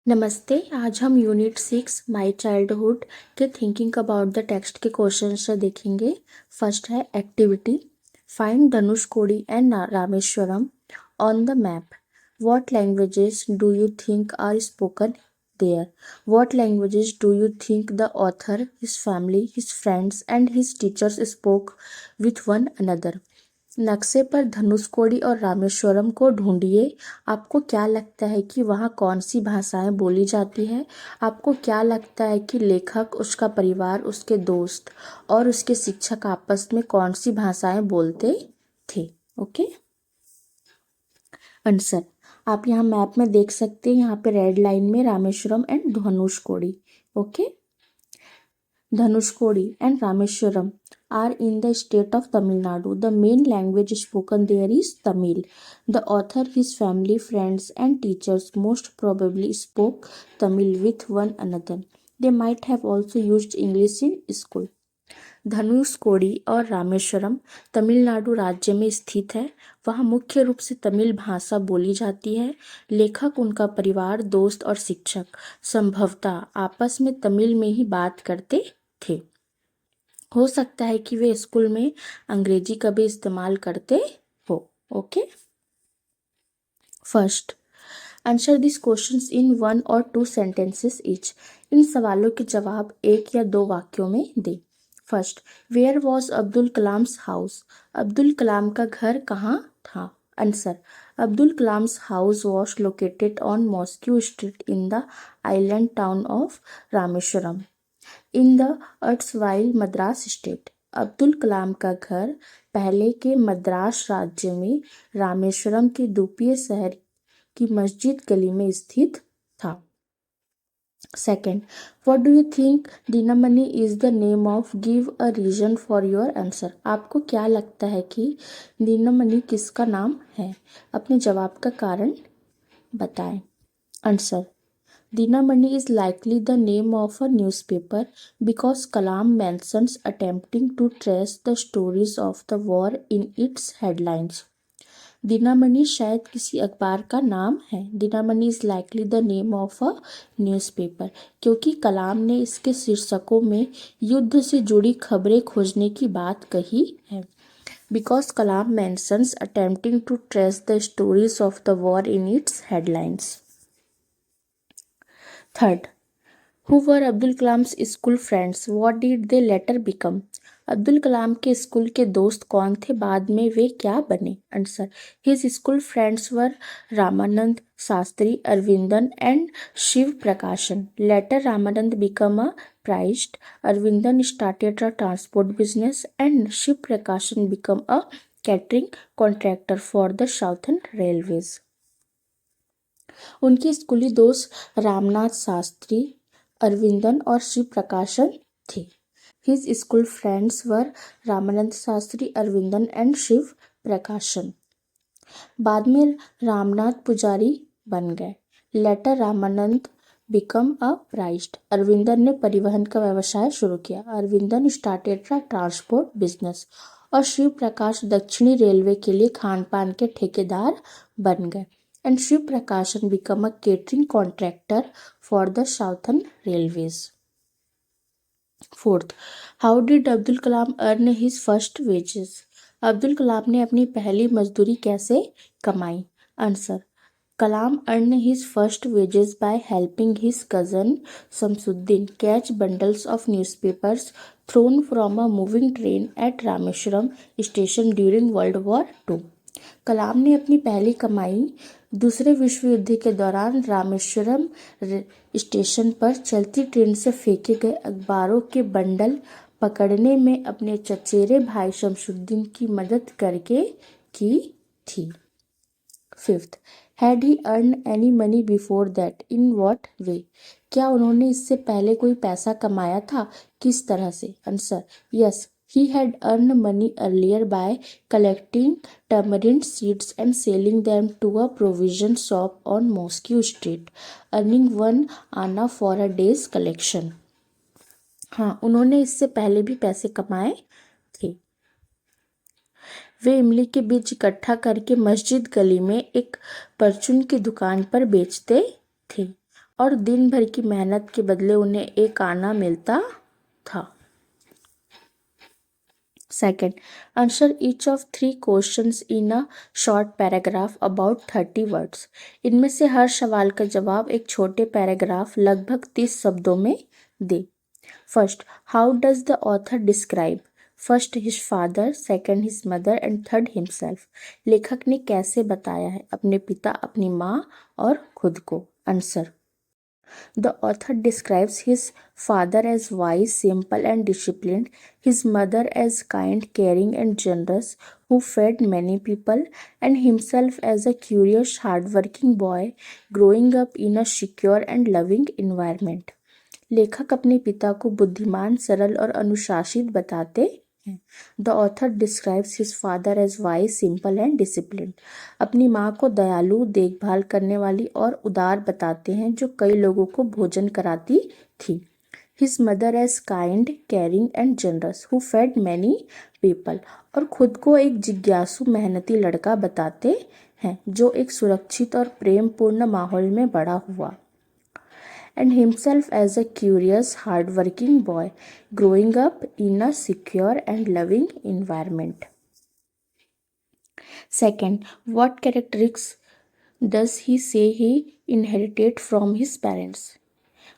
नमस्ते। आज हम यूनिट 6 माई चाइल्डहुड के थिंकिंग अबाउट द टेक्स्ट के क्वेश्चन देखेंगे। फर्स्ट है activity, find Dhanushkodi and Rameswaram on the map. What languages do you think are spoken there? What languages do you think the author, his family, his friends and his teachers spoke with one another? नक्शे पर धनुषकोडी और रामेश्वरम को ढूंढिए। आपको क्या लगता है कि वहाँ कौन सी भाषाएं बोली जाती है? आपको क्या लगता है कि लेखक, उसका परिवार, उसके दोस्त और उसके शिक्षक आपस में कौन सी भाषाएं बोलते थे? ओके, आंसर आप यहाँ मैप में देख सकते हैं। यहाँ पे रेड लाइन में Rameswaram and Dhanushkodi. Okay, Dhanushkodi and Rameshwaram are in the state of Tamil Nadu. The main language spoken there is Tamil. The author, his family, friends, and teachers most probably spoke Tamil with one another. They might have also used English in school. Dhanushkodi और रामेश्वरम तमिलनाडु राज्य में स्थित है। वहाँ मुख्य रूप से तमिल भाषा बोली जाती है। लेखक, उनका परिवार, दोस्त और शिक्षक संभवतः आपस में तमिल में ही बात करते थे। हो सकता है कि वे स्कूल में अंग्रेजी का भी इस्तेमाल करते हो। Okay, first answer this questions in 1 और 2 सेंटेंसेस ईच। इन सवालों के जवाब 1 या 2 वाक्यों में दे। First, where was Abdul Kalam's house? Abdul Kalam का घर कहाँ था? Answer, Abdul Kalam's house was located on mosque street in the island town of Rameswaram in the erstwhile Madras state. Abdul Kalam का घर पहले के मद्रास राज्य में रामेश्वरम के द्वीपीय शहर की मस्जिद गली में स्थित था। Second, what do you think Dinamani is the name of? Give a reason for your answer. आपको क्या लगता है कि दीनामणि किसका नाम है? अपने जवाब का कारण बताएं। Answer, Dinamani is likely the name of a newspaper because Kalam mentions attempting to trace the stories of the war in its headlines. Dinamani शायद किसी अखबार का नाम है। Dinamani is likely the name of a newspaper क्योंकि कलाम ने इसके शीर्षकों में युद्ध से जुड़ी खबरें खोजने की बात कही है। Because Kalam mentions attempting to trace the stories of the war in its headlines. Third, who were Abdul Kalam's school friends? What did they later become? Abdul Kalam के स्कूल के दोस्त कौन थे? बाद में वे क्या बने? Answer, his school friends were Ramanand Shastri, Aravindan and Shiv Prakashan. Later Ramanand become a priest, Aravindan started a transport business and Shiv Prakashan become a catering contractor for the southern railways. उनके स्कूली दोस्त रामनाथ शास्त्री, अरविंदन और शिव प्रकाशन थे। His school friends were Ramanand Shastri, Aravindan and Shiv Prakashan. बाद में रामनाथ पुजारी बन गए। Later Ramanand become a priest, Aravindan ने परिवहन का व्यवसाय शुरू किया। Aravindan started a transport business और शिव प्रकाश दक्षिणी रेलवे के लिए खान पान के ठेकेदार बन गए। And Shiv Prakashan become a catering contractor for the southern railways. Fourth, how did Abdul Kalam earn his first wages? Abdul Kalam ने अपनी पहली मजदूरी कैसे कमाई? Answer, Kalam earn his first wages by helping his cousin Shamsuddin catch bundles of newspapers thrown from a moving train at Rameswaram station during World War Two. Kalam ने अपनी पहली कमाई दूसरे विश्व युद्ध के दौरान रामेश्वरम स्टेशन पर चलती ट्रेन से फेंके गए अखबारों के बंडल पकड़ने में अपने चचेरे भाई शमसुद्दीन की मदद करके की थी। Fifth, had he earn any money before that? In what way? क्या उन्होंने इससे पहले कोई पैसा कमाया था? किस तरह से? Answer, yes, he had earned money earlier by collecting tamarind seeds and selling them to a provision shop on Mosque Street, earning 1 anna for a day's collection. हाँ, उन्होंने इससे पहले भी पैसे कमाए थे। वे इमली के बीज इकट्ठा करके मस्जिद गली में एक परचून की दुकान पर बेचते थे। और दिन भर की मेहनत के बदले उन्हें एक आना मिलता था। Second, answer each of three questions in a short paragraph about 30 words. इनमें से हर सवाल का जवाब एक छोटे पैराग्राफ लगभग 30 शब्दों में दे। First, how does the author describe? First his father, second his mother and third himself. लेखक ने कैसे बताया है अपने पिता, अपनी माँ और खुद को? Answer. The author describes his father as wise, simple, and disciplined, his mother as kind, caring, and generous, who fed many people, and himself as a curious, hardworking boy growing up in a secure and loving environment. लेखक अपने पिता को बुद्धिमान, सरल और अनुशासित बताते हैं। The author describes his father age wise, simple and discipline. अपनी माँ को दयालु, देखभाल करने वाली और उदार बताते हैं, जो कई लोगों को भोजन कराती थी। His mother as kind, caring and generous, who fed many people. और खुद को एक जिज्ञासु, मेहनती लड़का बताते हैं, जो एक सुरक्षित और प्रेमपूर्ण माहौल में बड़ा हुआ। And himself as a curious, hardworking boy growing up in a secure and loving environment. Second, what characteristics does he say he inherited from his parents?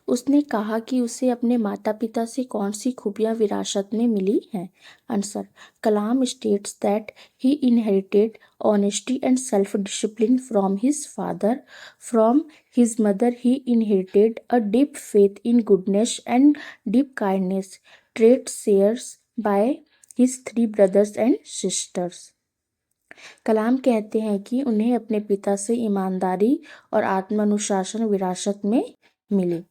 उसने कहा कि उसे अपने माता पिता से कौन सी खूबियाँ विरासत में मिली हैं। Answer, Kalam states that he inherited honesty and self discipline from his father. From his mother he inherited a deep faith in goodness and deep kindness, traits shares by his 3 brothers and sisters. Kalam कहते हैं कि उन्हें अपने पिता से ईमानदारी और आत्मानुशासन विरासत में मिली।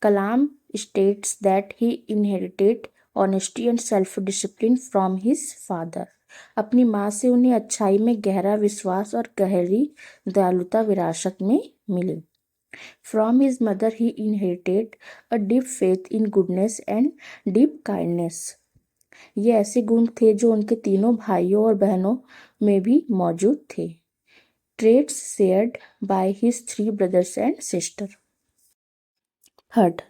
Kalam states that he inherited honesty and self-discipline from his father. अपनी माँ से उन्हें अच्छाई में गहरा विश्वास और गहरी दयालुता विरासत में मिली। From his mother he inherited a deep faith in goodness and deep kindness. ये ऐसे गुण थे जो उनके तीनों भाइयों और बहनों में भी मौजूद थे। Traits shared by his 3 brothers and sister. Third,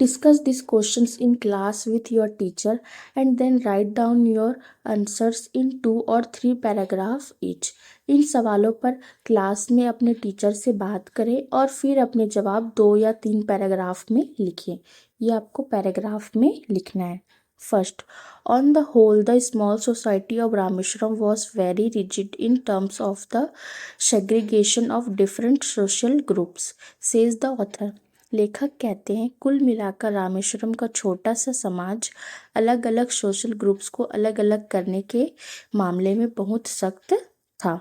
discuss these questions in class with your teacher and then write down your answers in 2 or 3 paragraphs each. इन सवालों पर क्लास में अपने टीचर से बात करें और फिर अपने जवाब 2 या 3 पैराग्राफ में लिखिए। ये आपको पैराग्राफ में लिखना है। First, on the whole, the small society of Rameshwaram was very rigid in terms of the segregation of different social groups, says the author. लेखक कहते हैं, कुल मिलाकर रामेश्वरम का छोटा सा समाज अलग अलग सोशल ग्रुप्स को अलग अलग करने के मामले में बहुत सख्त था।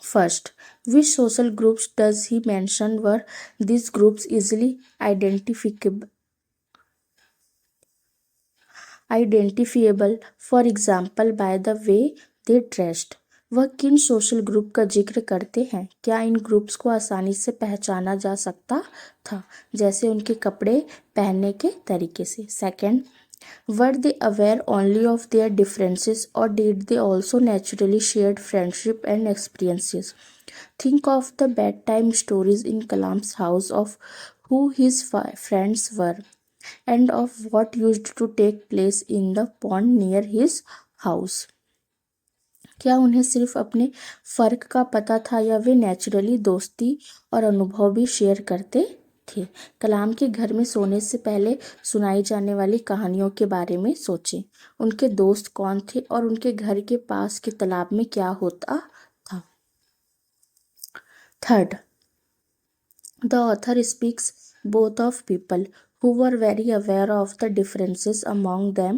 First, which social groups does he mention were this groups easily identifiable for example by the way they dressed. वह किन सोशल ग्रुप का जिक्र करते हैं? क्या इन ग्रुप्स को आसानी से पहचाना जा सकता था, जैसे उनके कपड़े पहनने के तरीके से? Second, were they aware only of their differences और did they also naturally shared friendship and experiences? Think of the bedtime stories in Kalam's house of who his friends were and of what used to take place in the pond near his house. क्या उन्हें सिर्फ अपने फ़र्क का पता था या वे naturally दोस्ती और अनुभव भी शेयर करते थे? कलाम के घर में सोने से पहले सुनाई जाने वाली कहानियों के बारे में सोचें। उनके दोस्त कौन थे और उनके घर के पास के तालाब में क्या होता था? Third, the author speaks both of people who were very aware of the differences among them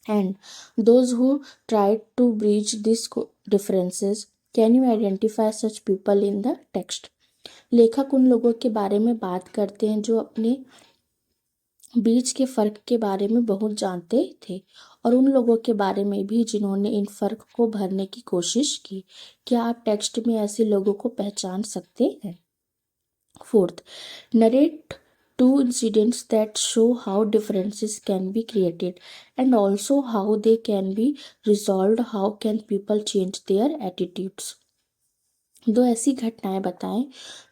and those who tried to bridge these differences. Can you identify such people in the text? लेखक उन लोगों के बारे में बात करते हैं जो अपने बीच के फ़र्क के बारे में बहुत जानते थे और उन लोगों के बारे में भी जिन्होंने इन फ़र्क को भरने की कोशिश की। क्या आप टेक्स्ट में ऐसे लोगों को पहचान सकते हैं? Fourth, narrate 2 incidents that show how differences can be created and also how they can be resolved. How can people change their attitudes? दो ऐसी घटनाएं बताएं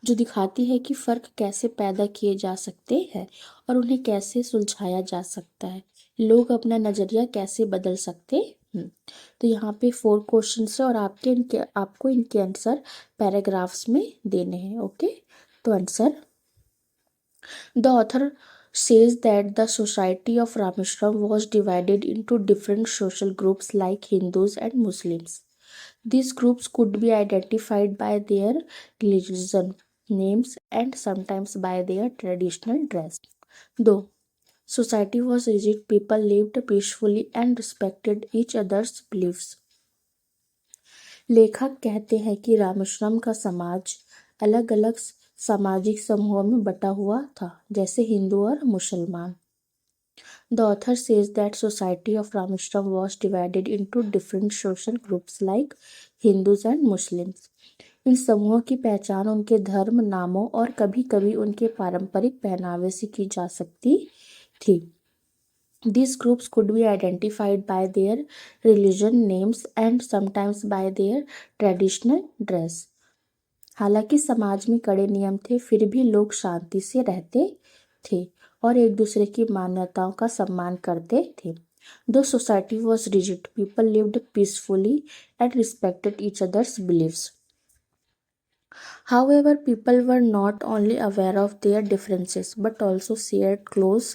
जो दिखाती है कि फ़र्क कैसे पैदा किए जा सकते हैं और उन्हें कैसे सुलझाया जा सकता है। लोग अपना नज़रिया कैसे बदल सकते हैं। तो यहाँ पे 4 क्वेश्चंस है और आपको इनके आंसर पैराग्राफ्स में देने हैं। ओके, तो answer, the author says that the society of Rameshwaram was divided into different social groups like Hindus and Muslims. These groups could be identified by their religion, names, and sometimes by their traditional dress. Though society was rigid, people lived peacefully and respected each other's beliefs. लेखक कहते हैं कि रामेश्वरम का समाज अलग अलग सामाजिक समूहों में बटा हुआ था, जैसे हिंदू और मुसलमान। The author says that society of Rameshwaram was divided into different social groups like Hindus and Muslims. इन समूहों की पहचान उनके धर्म, नामों और कभी-कभी उनके पारंपरिक पहनावे से की जा सकती थी। These groups could be identified by their religion, names and sometimes by their traditional dress. हालांकि समाज में कड़े नियम थे, फिर भी लोग शांति से रहते थे और एक दूसरे की मान्यताओं का सम्मान करते थे। Though society was rigid, people lived peacefully and respected each other's beliefs. However, people were not only aware of their differences but also shared close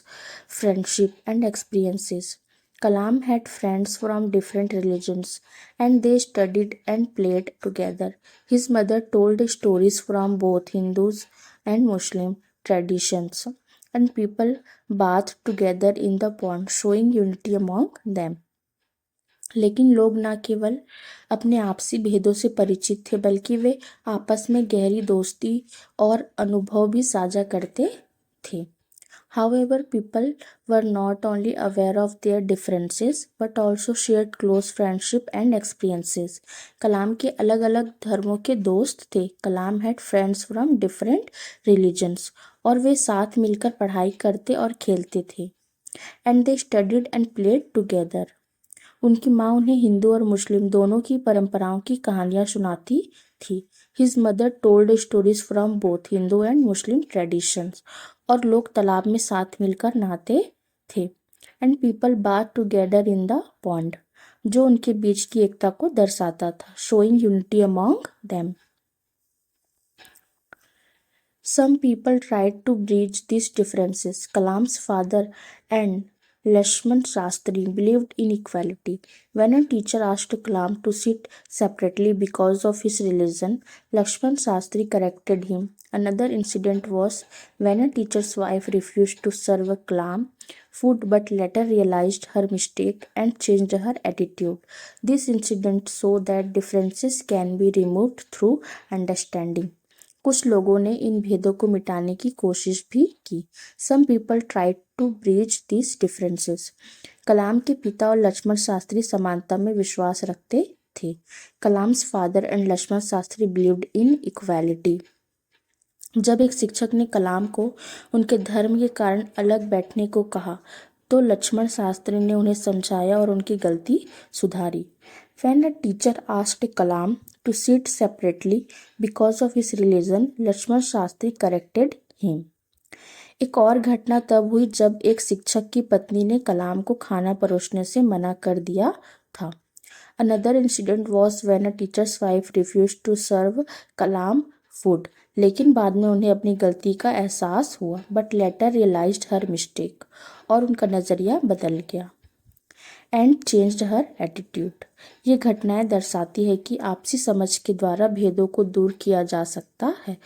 friendship and experiences. Kalam had friends from different religions and they studied and played together. His mother told stories from both Hindus and Muslim traditions, and people bathed together in the pond, showing unity among them. लेकिन लोग न केवल अपने आपसी भेदों से परिचित थे बल्कि वे आपस में गहरी दोस्ती और अनुभव भी साझा करते थे। However, people were not only aware of their differences but also shared close friendship and experiences. कलाम के अलग अलग धर्मों के दोस्त थे। कलाम had friends from different religions और वे साथ मिलकर पढ़ाई करते और खेलते थे। And they studied and played together. उनकी माँ उन्हें हिंदू और मुस्लिम दोनों की परंपराओं की कहानियाँ सुनाती थी। His mother told stories from both Hindu and Muslim traditions और लोग तालाब में साथ मिलकर नहाते थे। And people bath together in the pond, जो उनके बीच की एकता को दर्शाता था, showing unity among them. Some people tried to bridge these differences. Kalam's father and Lakshman Shastri believed in equality. When a teacher asked Kalam to sit separately because of his religion, Lakshman Shastri corrected him. Another incident was when a teacher's wife refused to serve Kalam food but later realized her mistake and changed her attitude. This incident showed that differences can be removed through understanding. कुछ लोगों ने इन भेदों को मिटाने की कोशिश भी की। Some people try to bridge this differences. Kalam के पिता और लक्ष्मण शास्त्री समानता में विश्वास रखते थे। Kalam's father and Lakshman Shastri believed in equality. जब एक शिक्षक ने कलाम को उनके धर्म के कारण अलग बैठने को कहा तो लक्ष्मण शास्त्री ने उन्हें समझाया और उनकी गलती सुधारी। When a teacher asked Kalam to sit separately because of his religion, Lakshman Shastri corrected him. एक और घटना तब हुई जब एक शिक्षक की पत्नी ने कलाम को खाना परोसने से मना कर दिया था। Another incident was when a teacher's wife refused to serve Kalam food. लेकिन बाद में उन्हें अपनी गलती का एहसास हुआ but later realised her mistake और उनका नज़रिया बदल गया। And changed her attitude. ये घटनाएं दर्शाती है कि आपसी समझ के द्वारा भेदों को दूर किया जा सकता है।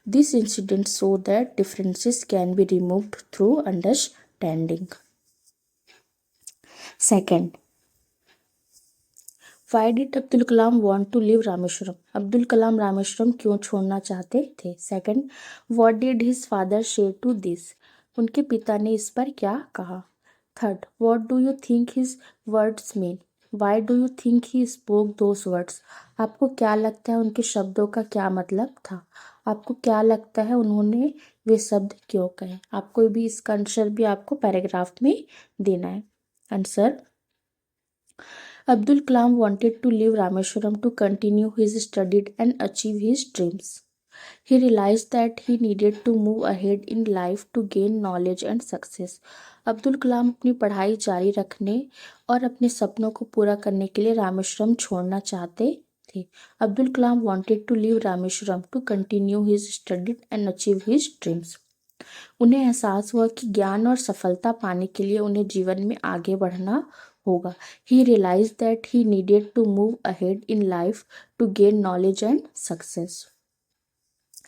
This incident show that differences can be removed through understanding. Second, why did Abdul Kalam want to leave Rameswaram? Abdul Kalam Rameswaram क्यों छोड़ना चाहते थे? Second, what did his father say to this? उनके पिता ने इस पर क्या कहा? Third, what do you think his words mean? Why do you think he spoke those words? आपको क्या लगता है उनके शब्दों का क्या मतलब था? आपको क्या लगता है उन्होंने वे शब्द क्यों कहे? आपको भी इसका आंसर भी आपको पैराग्राफ में देना है। Answer, Abdul Kalam wanted to leave Rameshwaram to continue his studies and achieve his dreams. He realized that he needed to move ahead in life to gain knowledge and success. Abdul Kalam अपनी पढ़ाई जारी रखने और अपने सपनों को पूरा करने के लिए रामेश्वरम छोड़ना चाहते थे. Abdul Kalam wanted to leave Rameswaram to continue his studies and achieve his dreams. उन्हें एहसास हुआ कि ज्ञान और सफलता पाने के लिए उन्हें जीवन में आगे बढ़ना होगा. He realized that he needed to move ahead in life to gain knowledge and success.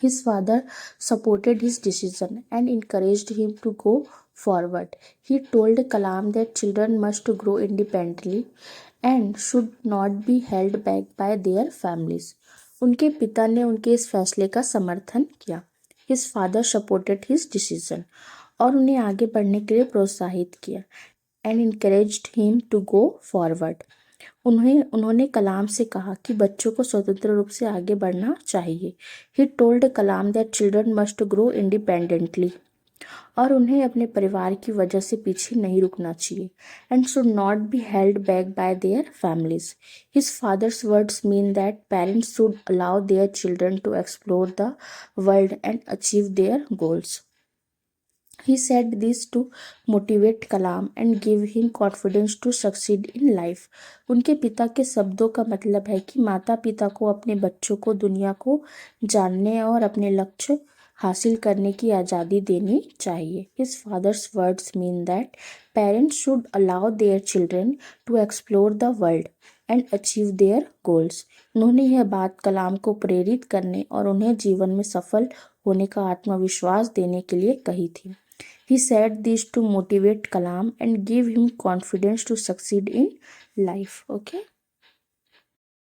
His father supported his decision and encouraged him to go forward. He told Kalam that children must grow independently and should not be held back by their families. उनके पिता ने उनके इस फैसले का समर्थन किया. His father supported his decision और उन्हें आगे बढ़ने के लिए प्रोत्साहित किया and encouraged him to go forward. उन्होंने कलाम से कहा कि बच्चों को स्वतंत्र रूप से आगे बढ़ना चाहिए. He told Kalam that children must grow independently और उन्हें अपने परिवार की वजह से पीछे नहीं रुकना चाहिए and should not be held back by their families. His father's words mean that parents should allow their children to explore the world and achieve their goals. He said this to motivate Kalam and give him confidence to succeed in life. उनके पिता के शब्दों का मतलब है कि माता पिता को अपने बच्चों को दुनिया को जानने और अपने लक्ष्य हासिल करने की आज़ादी देनी चाहिए. His father's words mean that parents should allow their children to explore the world and achieve their goals. उन्होंने यह बात कलाम को प्रेरित करने और उन्हें जीवन में सफल होने का आत्मविश्वास देने के लिए कही थी. He said this to motivate Kalam and give him confidence to succeed in life. Okay.